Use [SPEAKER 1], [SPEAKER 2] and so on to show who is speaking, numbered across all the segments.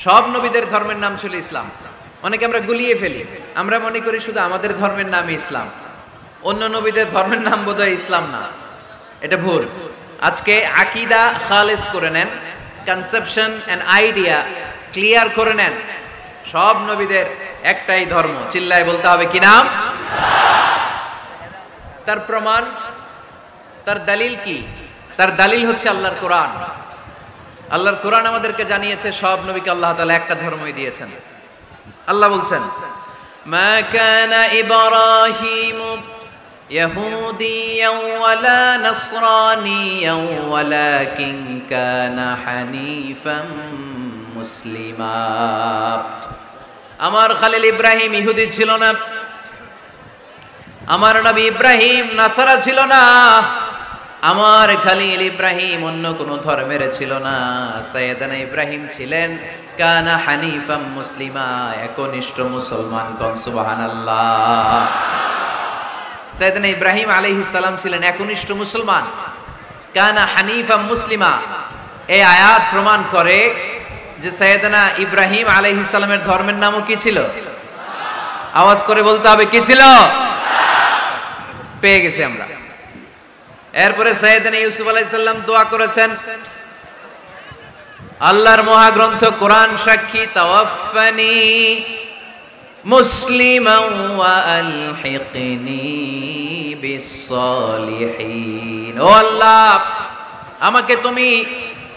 [SPEAKER 1] সব নবীদের ধর্মের নাম ছিল ইসলাম। অনেকে আমরা গুলিয়ে ফেলি, আমরা মনে করি শুধু আমাদের ধর্মের নামই ইসলাম, অন্য নবীদের ধর্মের নাম বোধহয় ইসলাম না। এটা ভুল। আজকে আকীদা খালেস করে নেন, কনসেপশন এন্ড আইডিয়া ক্লিয়ার করে নেন। সব নবীদের একটাই ধর্ম, চিল্লায় বলতে হবে কি নাম? তার প্রমাণ, তার দলিল কি? তার দলিল হচ্ছে আল্লাহর কোরআন। আল্লাহর কোরআন আমাদেরকে জানিয়েছে সব নবীকে আল্লাহ তাআলা একটা ধর্মই দিয়েছেন। আল্লাহ বলছেন, মা কানা ইব্রাহিমু ইয়াহুদিয়ান ওয়ালা নাসরানিয়ান ওয়ালাকিন কানা হানিফান মুসলিমা। আমার খলিল ইব্রাহিম ইহুদি ছিল না, আমার নবী ইব্রাহিম নাসারা ছিল না, আমার খলিল ইব্রাহিম অন্য কোন ধর্মের ছিল না। সাইয়েদনা ইব্রাহিম ছিলেন কানা হানিফাম মুসলিমা, একনিষ্ঠ মুসলমান। কোন সুবহানাল্লাহ। সাইয়েদনা ইব্রাহিম আলাইহিস সালাম ছিলেন একনিষ্ঠ মুসলমান, কানা হানিফাম মুসলিমা। এই আয়াত প্রমাণ করে যে সাইয়েদনা ইব্রাহিম আলাইহিস সালামের ধর্মের নামও কি ছিল? আওয়াজ করে বলতে হবে, কি ছিল? পেয়ে গেছি আমরা। এরপরে সাইয়েদনা ইউসুফ আলাইহিস সালাম দোয়া করেছেন, আল্লাহর মহাগ্রন্থ কোরআন সাক্ষী, তাওয়াফফানি মুসলিমান ওয়া আলহিকনি বিস-সালিহিন। ও আল্লাহ, আমাকে তুমি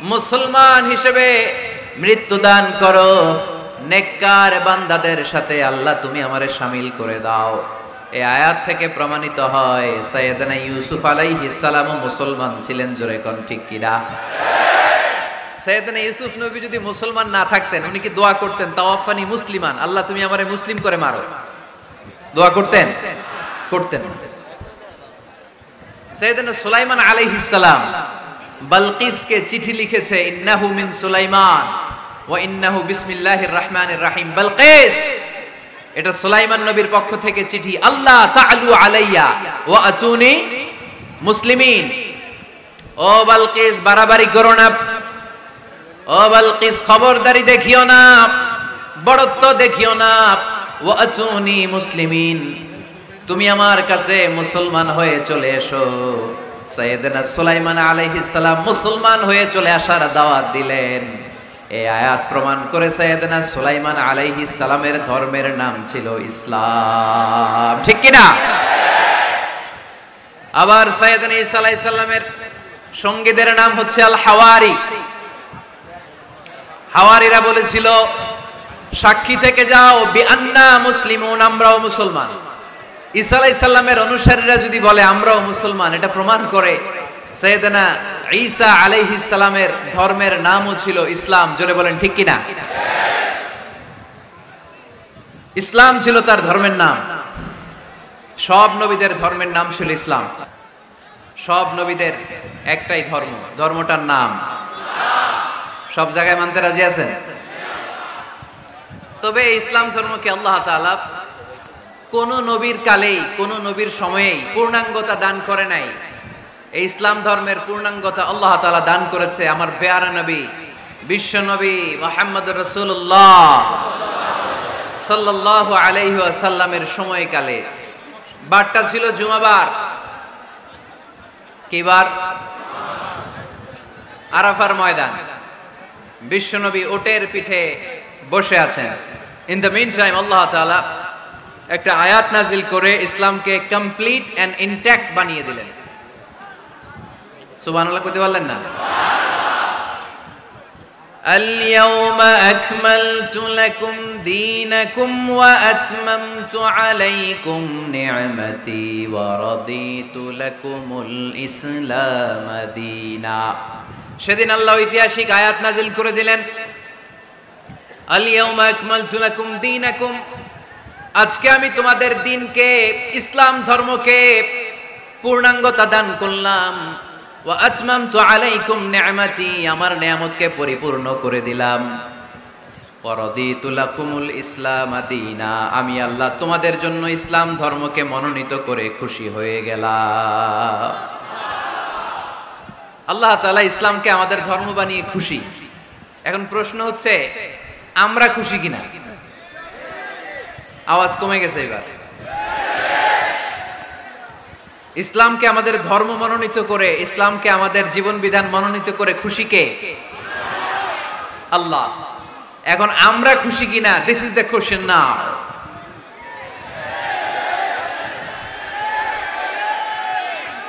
[SPEAKER 1] মুসলমান হিসেবে মৃত্যু দান করো, নেককার বান্দাদের সাথে আল্লাহ তুমি আমারে শামিল করে দাও। এই আয়াত থেকে প্রমাণিত হয় সাইয়েদনা ইউসুফ আলাইহিস সালাম মুসলমান ছিলেন। জোরে কোন ঠিক কিনা? সাইয়েদনা ইউসুফ নবী যদি মুসলমান না থাকতেন, উনি কি দোয়া করতেন তাওয়াফানি মুসলিমান, আল্লাহ তুমি আমারে মুসলিম করে মারো? দোয়া করতেন? করতেন। সাইয়েদনা সুলাইমান আলাইহিস সালাম বালকিসকে চিঠি লিখেছে, ইন্নাহু মিন সুলাইমান ওয়া ইন্নাহু বিসমিল্লাহির রহমানির রহিম। বালকিস, এটা সুলাইমান নবীর পক্ষ থেকে চিঠি, আল্লাহ তাআলু আলাইয়া ওয়া আতুনি মুসলিমিন। ও বালকিস, বাড়াবাড়ি করো না। ও বালকিস, খবরদারি দেখিও না, বড়ত্ব দেখিও না। ওয়া আতুনি মুসলিমিন, তুমি আমার কাছে মুসলমান হয়ে চলে এসো। সাইয়েদনা সুলাইমান আলাইহিস সালাম মুসলমান হয়ে চলে আসার দাওয়াত দিলেন। এই আয়াত প্রমাণ করে সাইয়েদনা সুলাইমান আলাইহিস সালামের ধর্মের নাম ছিল ইসলাম। ঠিক কি না? আবার সাইয়েদনা ঈসা আলাইহিস সালামের সঙ্গীদের নাম হচ্ছে আল হাওয়ারি। হাওয়ারিরা বলেছিল, সাক্ষী থেকে যাও বিআন্না মুসলিমুন, আমরাও মুসলমান। ঈসা আলাইহিস সালামের অনুসারীরা যদি বলে আমরাও মুসলমান, এটা প্রমাণ করে সাইয়েদনা ঈসা আলাইহিস সালামের ধর্মের নামও ছিল ইসলাম। জোরে বলেন ঠিক কিনা? ইসলাম ছিল তার ধর্মের নাম। সব নবীদের ধর্মের নাম ছিল ইসলাম। সব নবীদের একটাই ধর্ম, ধর্মটার নাম সব জায়গায় মানতে রাজি আছেন? তবে ইসলাম ধর্মকে আল্লাহ তাআলা কোন নবীর কালেই, কোন নবীর সময়েই পূর্ণাঙ্গতা দান করে নাই। এই ইসলাম ধর্মের পূর্ণাঙ্গতা আল্লাহ তাআলা দান করেছে আমার পেয়ারা নবী, বিশ্ব নবী মুহাম্মদুর রাসূলুল্লাহ সাল্লাল্লাহু আলাইহি ওয়াসাল্লামের সময়কালে। বারটা ছিল জুমাবার। কি বার? আরাফার ময়দান। বিশ্ব নবী ওটের পিঠে বসে আছেন। ইন দ্য মিন টাইম আল্লাহ তাআলা একটা আয়াত নাজিল করে ইসলামকে কমপ্লিট এন্ড ইনট্যাক্ট বানিয়ে দিলেন। সুবহানাল্লাহ কইতে পারলেন না? আল-ইয়াওমা আকমালতু লাকুম দীনাকুম ওয়া আতমামতু আলাইকুম নি'মাতি ওয়া রাদিতু লাকুমুল ইসলাম দীনা। সেদিন আল্লাহ ঐতিহাসিক আয়াত নাজিল করে দিলেন, আল-ইয়াওমা আকমালতু লাকুম দীনাকুম, আজকে আমি তোমাদের দ্বীনকে, ইসলাম ধর্মকে পূর্ণাঙ্গতা দান করলাম। ওয়া আতমামতু আলাইকুম নি'মাতি, আমার নিয়ামতকে পরিপূর্ণ করে দিলাম। ওয়া রাদিতু লাকুমুল ইসলাম দীনা, আমি আল্লাহ তোমাদের জন্য ইসলাম ধর্মকে মনোনীত করে খুশি হয়ে গেলাম। আল্লাহ তাআলা ইসলামকে আমাদের ধর্ম বানিয়ে খুশি। এখন প্রশ্ন হচ্ছে, আমরা খুশি কিনা? আওয়াজ কমে গেছে এবার। ইসলামকে আমাদের ধর্ম মনোনীত করে, ইসলামকে আমাদের জীবন বিধান মনোনীত করে খুশি কে? আল্লাহ। এখন আমরা খুশি কিনা? দিস ইজ দ্য কোশ্চেন নাও।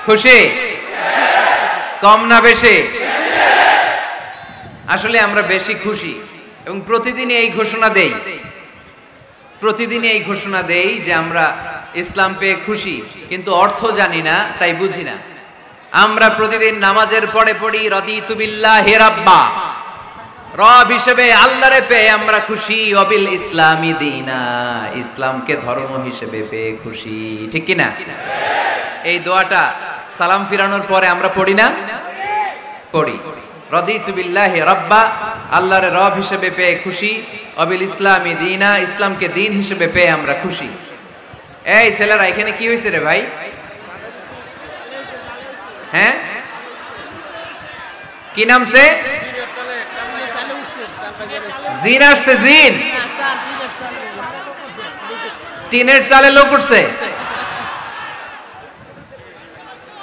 [SPEAKER 1] খুশি? কম না বেশি? আসলে আমরা বেশি খুশি এবং প্রতিদিনই এই ঘোষণা দেই যে আমরা ইসলাম পেয়ে খুশি, কিন্তু অর্থ জানি না, তাই বুঝি না। আমরা প্রতিদিন নামাজের পরে পড়ি রাদিতু বিল্লাহি রাব্বা, রব হিসেবে আল্লাহরে পেয়ে আমরা খুশি, ওয়াবিল ইসলামি দীনা, ইসলামকে ধর্ম হিসেবে পেয়ে খুশি, ঠিক কি না? এই দোয়াটা সালাম ফিরানোর পরে আমরা পড়ি না? পড়ি। রাদিতু বিল্লাহি রাব্বা, আল্লাহরে রব হিসেবে পেয়ে খুশি, ওয়াবিল ইসলামি দীনা, ইসলামকে দিন হিসেবে পেয়ে আমরা খুশি। এই ছেলেরা, এখানে কি হয়েছে রে ভাই? হ্যাঁ, কি নামছে? জিন আসছে, জিন। টিনের চালে লোক উঠছে।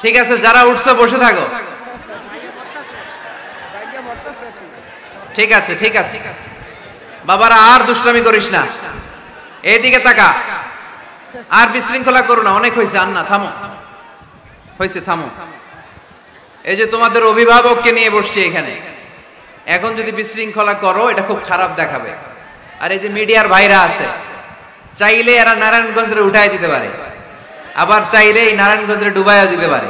[SPEAKER 1] ঠিক আছে, যারা উঠছে বসে থাকো। ঠিক আছে, ঠিক আছে বাবারা, আর দুষ্টামি করিস না, এইদিকে তাকা, আর বিশৃঙ্খলা করো না, অনেক হয়েছে। আন্না থামো, হয়েছে, থামো। এই যে তোমাদের অভিভাবককে নিয়ে বসছি এখানে, এখন যদি বিশৃঙ্খলা করো এটা খুব খারাপ দেখাবে। আর এই যে মিডিয়ার ভাইরা আছে, চাইলে এরা নারায়ণগঞ্জে উঠাই দিতে পারে, আবার চাইলে এই নারায়ণগঞ্জে ডুবাইয়া দিতে পারে।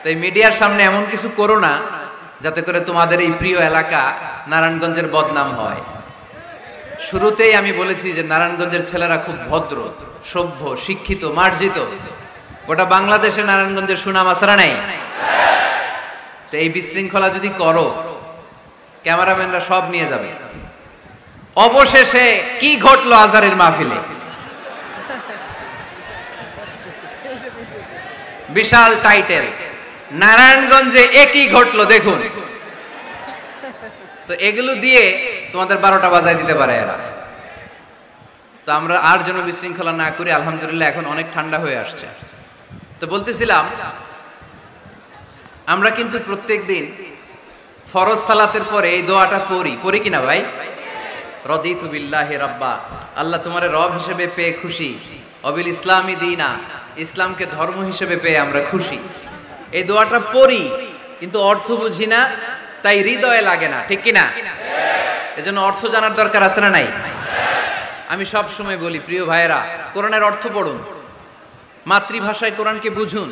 [SPEAKER 1] তো এই মিডিয়ার সামনে এমন কিছু করো না যাতে করে তোমাদের এই প্রিয় এলাকা নারায়ণগঞ্জের বদনাম হয়। শুরুতেই আমি বলেছি যে নারায়ণগঞ্জের ছেলেরা খুব ভদ্র, সভ্য, শিক্ষিত, মার্জিত। গোটা বাংলাদেশে নারায়ণগঞ্জের সুনাম আসারা নাই। তো এই বিশৃঙ্খলা যদি করো, ক্যামেরাম্যানরা সব নিয়ে যাবে। অবশেষে কি ঘটলো আজহারের মাহফিলে? বিশাল টাইটেল, নারায়ণগঞ্জে একই ঘটলো দেখুন। তো এগুলো দিয়ে তোমাদের 12টা বাজায় দিতে পারে এরা। তো আমরা আর যেন বিশৃঙ্খলা না করি। আলহামদুলিল্লাহ এখন অনেক ঠান্ডা হয়ে আসছে। তো বলতেছিলাম, আমরা কিন্তু প্রত্যেকদিন ফরজ সালাতের পরে এই দোয়াটা পড়ি কিনা ভাই? রাদিতু বিল্লাহি রাব্বা, আল্লাহ তোমারে রব হিসেবে পেয়ে খুশি, ওয়াবিল ইসলামি দীনা, ইসলামকে ধর্ম হিসেবে পেয়ে আমরা খুশি। এই দোয়াটা পড়ি, কিন্তু অর্থ বুঝি না, তাই হৃদয়ে লাগে না, ঠিক কিনা? এজন্য অর্থ জানার দরকার আছে না নাই? আমি সব সময় বলি, প্রিয় ভাইয়েরা, কোরআনের অর্থ পড়ুন, মাতৃভাষায় কোরআনকে বুঝুন।